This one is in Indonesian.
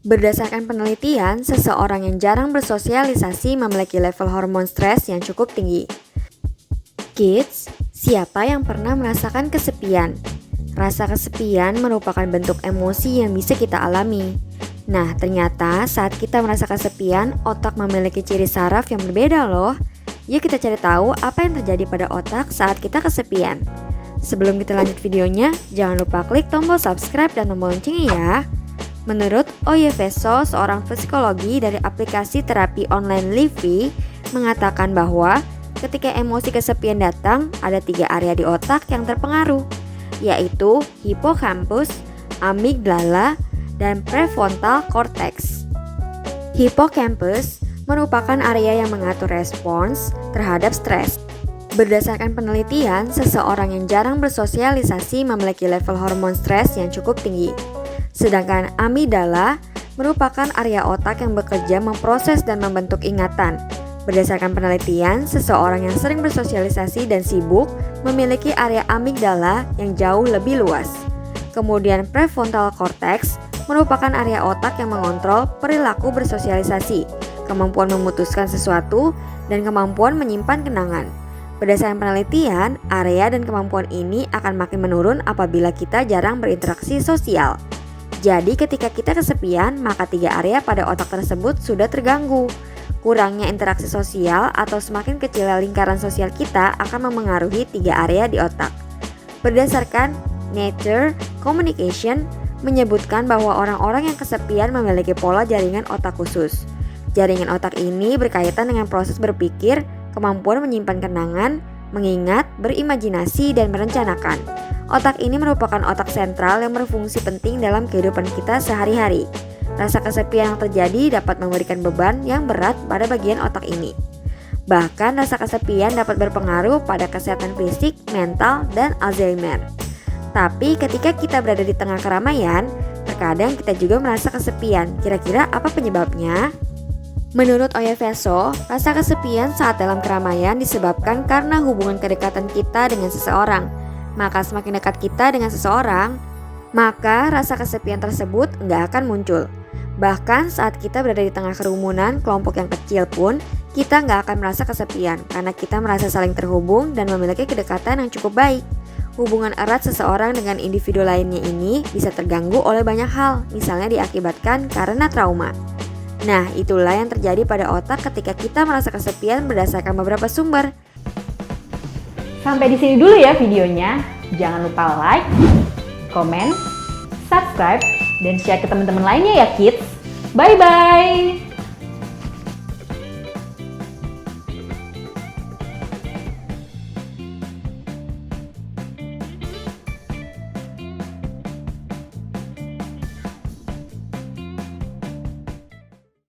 Berdasarkan penelitian, seseorang yang jarang bersosialisasi memiliki level hormon stres yang cukup tinggi. Kids, siapa yang pernah merasakan kesepian? Rasa kesepian merupakan bentuk emosi yang bisa kita alami. Nah, ternyata saat kita merasa kesepian, otak memiliki ciri saraf yang berbeda loh. Yuk kita cari tahu apa yang terjadi pada otak saat kita kesepian. Sebelum kita lanjut videonya, jangan lupa klik tombol subscribe dan tombol loncengnya ya. Menurut Oye Veso, seorang psikologi dari aplikasi terapi online Livy, mengatakan bahwa ketika emosi kesepian datang, ada 3 area di otak yang terpengaruh, yaitu hipokampus, amigdala, dan prefrontal cortex. Hipokampus merupakan area yang mengatur respons terhadap stres. Berdasarkan penelitian, seseorang yang jarang bersosialisasi memiliki level hormon stres yang cukup tinggi. Sedangkan amigdala merupakan area otak yang bekerja memproses dan membentuk ingatan. Berdasarkan penelitian, seseorang yang sering bersosialisasi dan sibuk memiliki area amigdala yang jauh lebih luas. Kemudian prefrontal cortex merupakan area otak yang mengontrol perilaku bersosialisasi, kemampuan memutuskan sesuatu, dan kemampuan menyimpan kenangan. Berdasarkan penelitian, area dan kemampuan ini akan makin menurun apabila kita jarang berinteraksi sosial. Jadi ketika kita kesepian, maka 3 area pada otak tersebut sudah terganggu. Kurangnya interaksi sosial atau semakin kecilnya lingkaran sosial kita akan memengaruhi 3 area di otak. Berdasarkan Nature Communication menyebutkan bahwa orang-orang yang kesepian memiliki pola jaringan otak khusus. Jaringan otak ini berkaitan dengan proses berpikir, kemampuan menyimpan kenangan, mengingat, berimajinasi, dan merencanakan. Otak ini merupakan otak sentral yang berfungsi penting dalam kehidupan kita sehari-hari. Rasa kesepian yang terjadi dapat memberikan beban yang berat pada bagian otak ini. Bahkan rasa kesepian dapat berpengaruh pada kesehatan fisik, mental, dan Alzheimer. Tapi ketika kita berada di tengah keramaian, terkadang kita juga merasa kesepian. Kira-kira apa penyebabnya? Menurut Oye Veso, rasa kesepian saat dalam keramaian disebabkan karena hubungan kedekatan kita dengan seseorang. Maka semakin dekat kita dengan seseorang, maka rasa kesepian tersebut nggak akan muncul. Bahkan saat kita berada di tengah kerumunan kelompok yang kecil pun, kita nggak akan merasa kesepian karena kita merasa saling terhubung dan memiliki kedekatan yang cukup baik. Hubungan erat seseorang dengan individu lainnya ini bisa terganggu oleh banyak hal, misalnya diakibatkan karena trauma. Nah, itulah yang terjadi pada otak ketika kita merasa kesepian berdasarkan beberapa sumber. Sampai di sini dulu ya videonya. Jangan lupa like, comment, subscribe, dan share ke teman-teman lainnya ya kids. Bye-bye!